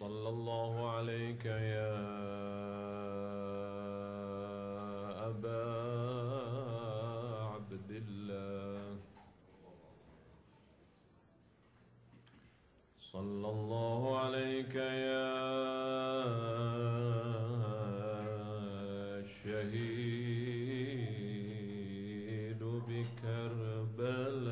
صلى الله عليك يا أبا عبد الله صلى الله عليك يا شهيد بكربلاء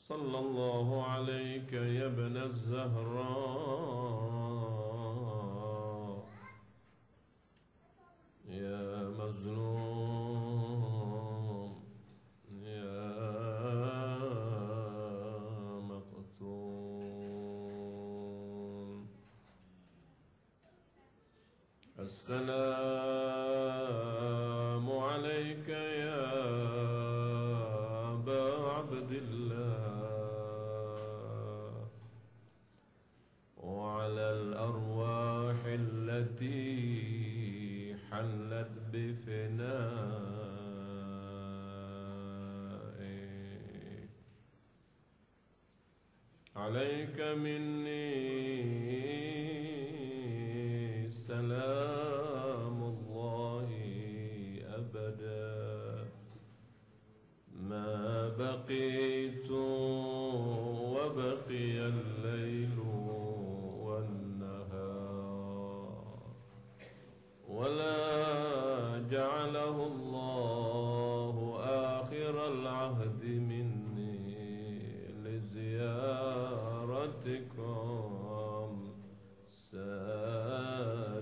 صلى الله عليك يا ابن الزهراء يا مظلوم يا مقتول السلام عليك يا أبا عبد الله وعلى الأرواح التي حلت بفنائك عليك مني سلام الله أبدا ما بقيت وبقي الليل والنهار ولا جعله الله آخر العهد مني لزيارتكم سادتي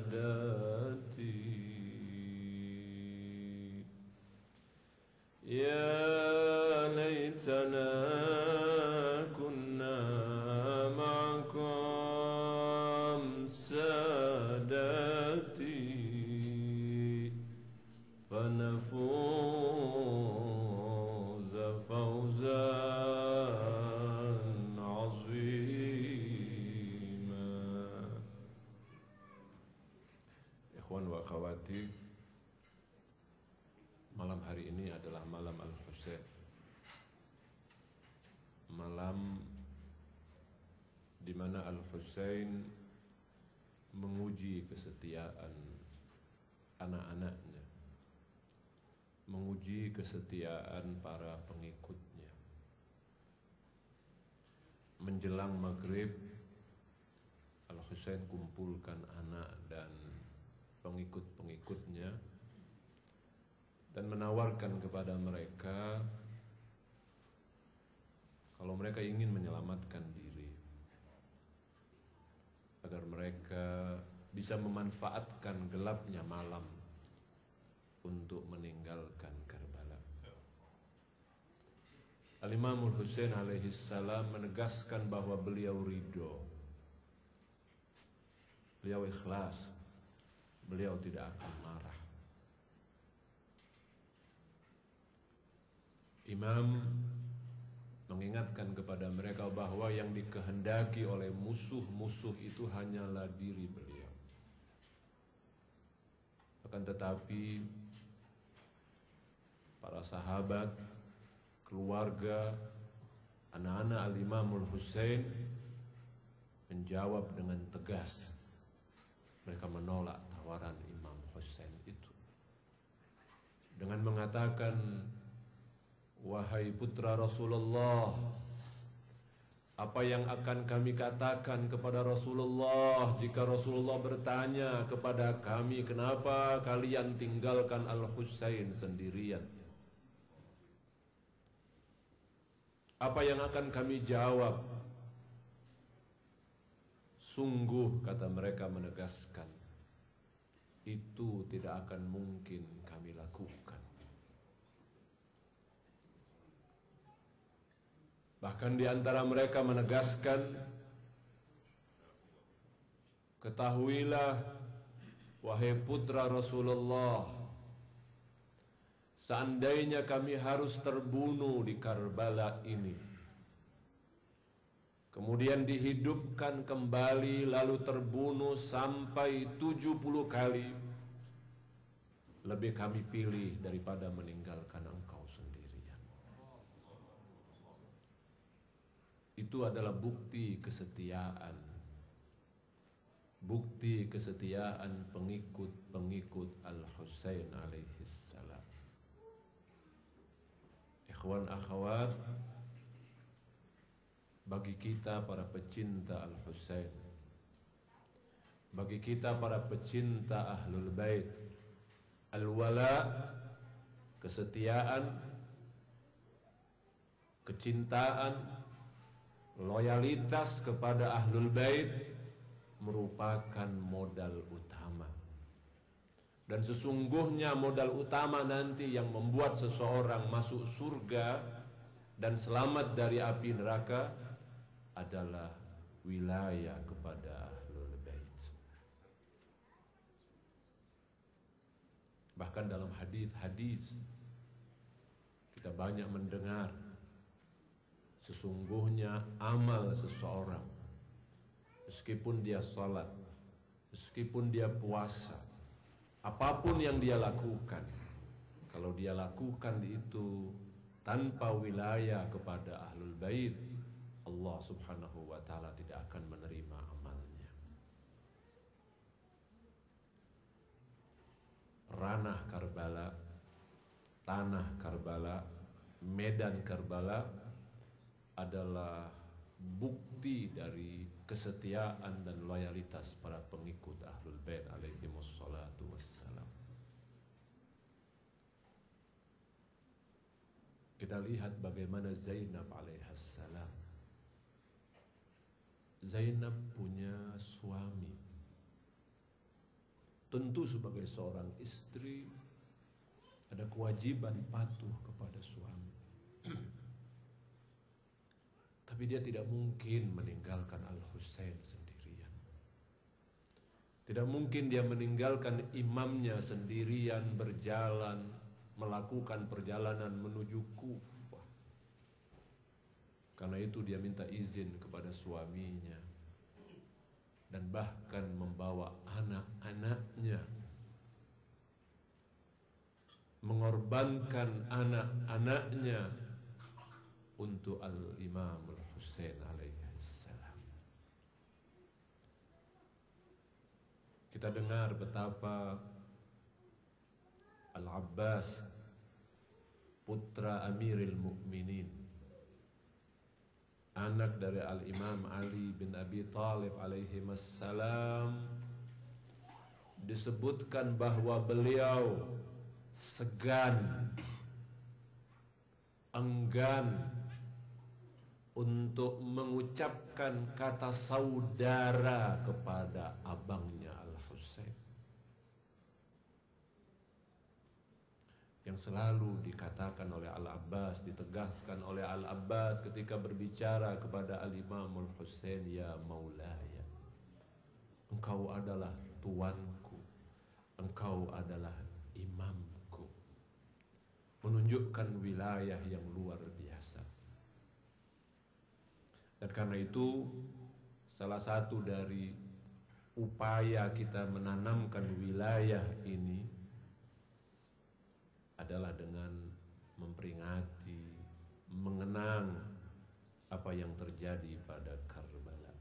يا ليتنا كنا معكم سادتي فنفوز فوزا عظيما. Ikhwan wa akhwati, malam hari ini adalah malam Al-Husain, malam di mana Al-Husain menguji kesetiaan anak-anaknya, menguji kesetiaan para pengikutnya. Menjelang maghrib, Al-Husain kumpulkan anak dan pengikut-pengikutnya dan menawarkan kepada mereka kalau mereka ingin menyelamatkan diri, agar mereka bisa memanfaatkan gelapnya malam untuk meninggalkan Karbala. Al-Imamul Husain alaihi salam menegaskan bahwa beliau ridho, beliau ikhlas, beliau tidak akan marah. Imam mengingatkan kepada mereka bahwa yang dikehendaki oleh musuh-musuh itu hanyalah diri beliau. Akan tetapi para sahabat, keluarga, anak-anak Al-Imamul Husain menjawab dengan tegas. Mereka menolak tawaran Imam Husain itu dengan mengatakan, wahai putra Rasulullah, apa yang akan kami katakan kepada Rasulullah jika Rasulullah bertanya kepada kami, kenapa kalian tinggalkan Al-Husain sendirian? Apa yang akan kami jawab? Sungguh, kata mereka menegaskan, itu tidak akan mungkin kami lakukan. Bahkan di antara mereka menegaskan, ketahuilah wahai putra Rasulullah, seandainya kami harus terbunuh di Karbala ini, kemudian dihidupkan kembali lalu terbunuh sampai 70 kali, lebih kami pilih daripada meninggalkan engkau sendirian. itu adalah bukti kesetiaan. Bukti kesetiaan pengikut-pengikut Al-Husain alaihi salam. Ikhwan akhwat, bagi kita para pecinta Al-Husain, bagi kita para pecinta Ahlul Bait, al-wala, kesetiaan, kecintaan, loyalitas kepada Ahlul Bait merupakan modal utama. Dan sesungguhnya modal utama nanti yang membuat seseorang masuk surga dan selamat dari api neraka adalah wilayah kepada Ahlul Bait. Bahkan dalam hadis-hadis kita banyak mendengar, sesungguhnya amal seseorang, meskipun dia salat, meskipun dia puasa, apapun yang dia lakukan, kalau dia lakukan itu tanpa wilayah kepada Ahlul Bait, Allah Subhanahu wa ta'ala tidak akan menerima amalnya. Ranah Karbala, tanah Karbala, medan Karbala adalah bukti dari kesetiaan dan loyalitas para pengikut Ahlul Bait alaihi wassalatu wassalam. Kita lihat bagaimana Zainab alaihissalam. Zainab punya suami. Tentu sebagai seorang istri ada kewajiban patuh kepada suami. Tapi dia tidak mungkin meninggalkan Al-Husain sendirian. Tidak mungkin dia meninggalkan imamnya sendirian berjalan, melakukan perjalanan menuju Kufah. Karena itu dia minta izin kepada suaminya dan bahkan membawa anak-anaknya, mengorbankan anak-anaknya untuk Al-Imam Al-Husain alaihissalam. Kita dengar betapa Al-Abbas, putra Amiril Mukminin, anak dari Al-Imam Ali bin Abi Thalib alaihissalam, disebutkan bahwa beliau segan, enggan untuk mengucapkan kata saudara kepada abangnya Al-Husain, yang selalu dikatakan oleh Al-Abbas, ditegaskan oleh Al-Abbas ketika berbicara kepada Al-Imam Al-Husain, ya maulaya, engkau adalah tuanku, engkau adalah imamku, menunjukkan wilayah yang luar biasa. Dan karena itu salah satu dari upaya kita menanamkan wilayah ini adalah dengan memperingati, mengenang apa yang terjadi pada Karbala.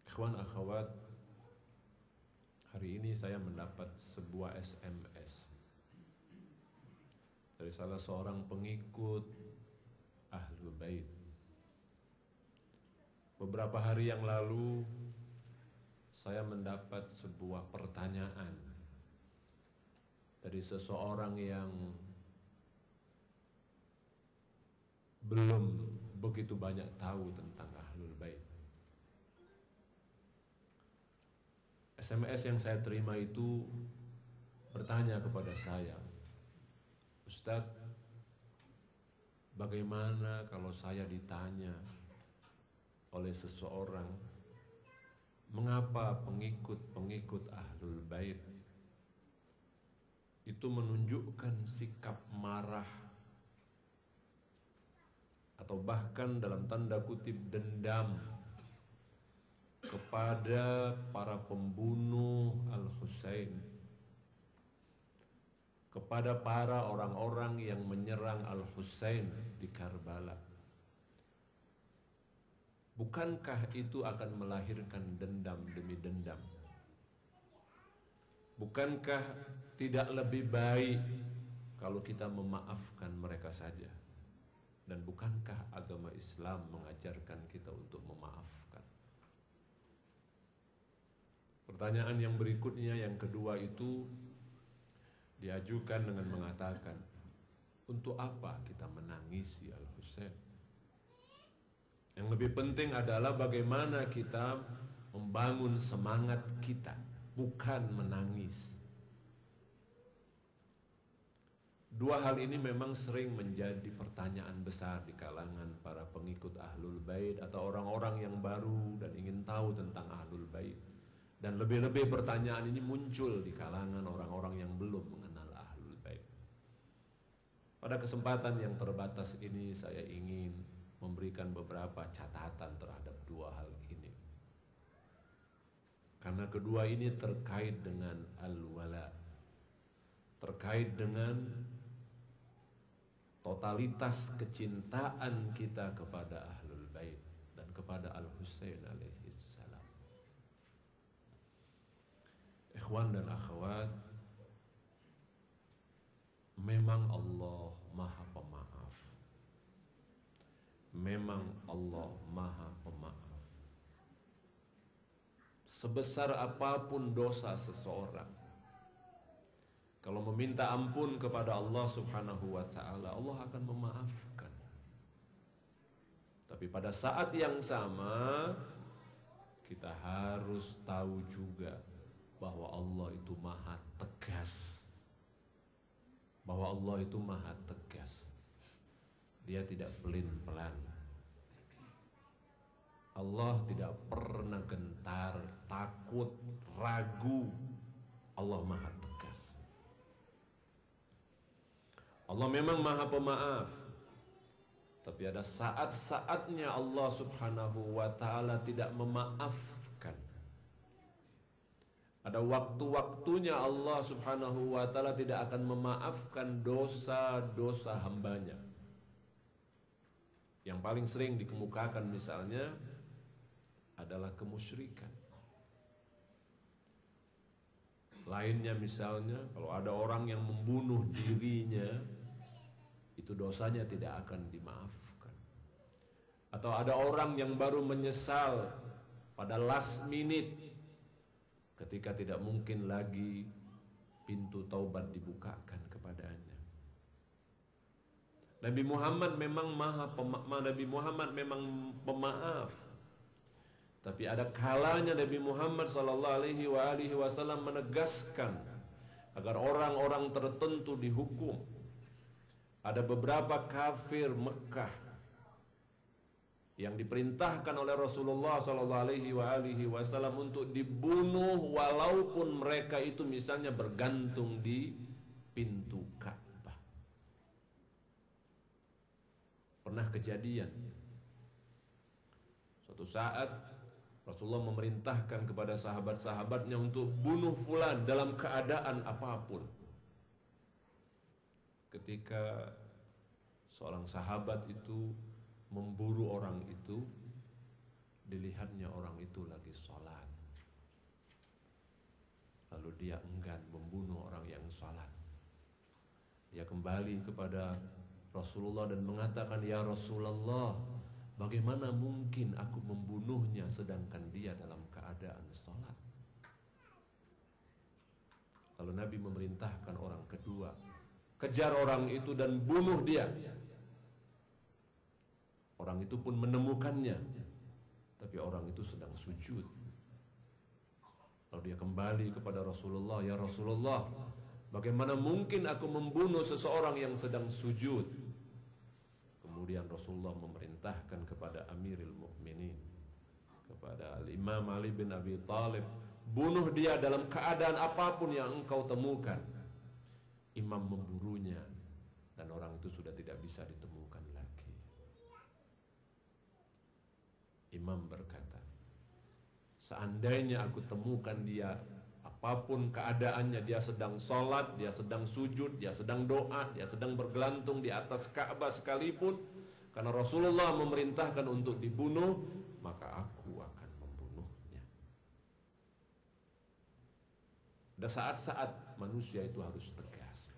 Ikhwan akhwat, hari ini saya mendapat sebuah SMS dari salah seorang pengikut Ahlul Bait. Beberapa hari yang lalu saya mendapat sebuah pertanyaan dari seseorang yang belum begitu banyak tahu tentang Ahlul Bait. SMS yang saya terima itu bertanya kepada saya, Ustadz, bagaimana kalau saya ditanya oleh seseorang, mengapa pengikut-pengikut Ahlul Bait itu menunjukkan sikap marah atau bahkan dalam tanda kutip dendam kepada para pembunuh Al-Husain, kepada para orang-orang yang menyerang Al-Husain di Karbala. bukankah itu akan melahirkan dendam demi dendam? Bukankah tidak lebih baik kalau kita memaafkan mereka saja? Dan bukankah agama Islam mengajarkan kita untuk memaafkan? Pertanyaan yang berikutnya, yang kedua itu diajukan dengan mengatakan, untuk apa kita menangisi Al-Husain? Yang lebih penting adalah bagaimana kita membangun semangat kita, bukan menangis. Dua hal ini memang sering menjadi pertanyaan besar di kalangan para pengikut Ahlul Bait atau orang-orang yang baru dan ingin tahu tentang Ahlul Bait. Dan lebih-lebih pertanyaan ini muncul di kalangan orang-orang yang belum mengenal Ahlul Bait. Pada kesempatan yang terbatas ini saya ingin memberikan beberapa catatan terhadap dua hal ini. Karena kedua ini terkait dengan al-wala, terkait dengan totalitas kecintaan kita kepada Ahlul Bait dan kepada Al-Husain alaihi salam. Ikhwan dan akhwat, memang Allah Maha Pemaaf. Memang Allah Maha Pemaaf. Sebesar apapun dosa seseorang, kalau meminta ampun kepada Allah Subhanahu wa Ta'ala, Allah akan memaafkan. Tapi pada saat yang sama, kita harus tahu juga bahwa Allah itu maha tegas. Bahwa Allah itu maha tegas. Dia tidak pelin-pelan. Allah tidak pernah gentar, takut, ragu. Allah maha tegas. Allah memang maha pemaaf, tapi ada saat-saatnya Allah Subhanahu wa Ta'ala tidak memaafkan. Ada waktu-waktunya Allah Subhanahu wa Ta'ala tidak akan memaafkan dosa-dosa hambanya. Yang paling sering dikemukakan misalnya adalah kemusyrikan. Lainnya misalnya, kalau ada orang yang membunuh dirinya, itu dosanya tidak akan dimaafkan. Atau ada orang yang baru menyesal pada last minute, ketika tidak mungkin lagi pintu taubat dibukakan kepadanya. Nabi Muhammad memang Nabi Muhammad memang pemaaf. Tapi ada kalanya Nabi Muhammad SAW menegaskan agar orang-orang tertentu dihukum. Ada beberapa kafir Mekah yang diperintahkan oleh Rasulullah SAW untuk dibunuh, walaupun mereka itu misalnya bergantung di pintu Ka'bah. Pernah kejadian suatu saat Rasulullah memerintahkan kepada sahabat-sahabatnya untuk bunuh fulan dalam keadaan apapun. Ketika seorang sahabat itu memburu orang itu, dilihatnya orang itu lagi sholat. Lalu dia enggan membunuh orang yang sholat. Dia kembali kepada Rasulullah dan mengatakan, "Ya Rasulullah, bagaimana mungkin aku membunuhnya sedangkan dia dalam keadaan sholat?" Lalu Nabi memerintahkan orang kedua, kejar orang itu dan bunuh dia. Orang itu pun menemukannya, tapi orang itu sedang sujud. Lalu dia kembali kepada Rasulullah, "Ya Rasulullah, bagaimana mungkin aku membunuh seseorang yang sedang sujud?" Kemudian Rasulullah memerintahkan kepada Amirul Mukminin, kepada Imam Ali bin Abi Thalib, "Bunuh dia dalam keadaan apapun yang engkau temukan." Imam memburunya dan orang itu sudah tidak bisa ditemukan lagi. Imam berkata, "Seandainya aku temukan dia, apapun keadaannya, dia sedang sholat, dia sedang sujud, dia sedang doa, dia sedang bergelantung di atas Ka'bah sekalipun, Karena Rasulullah memerintahkan untuk dibunuh, maka aku akan membunuhnya. Ada saat-saat manusia itu harus tegas.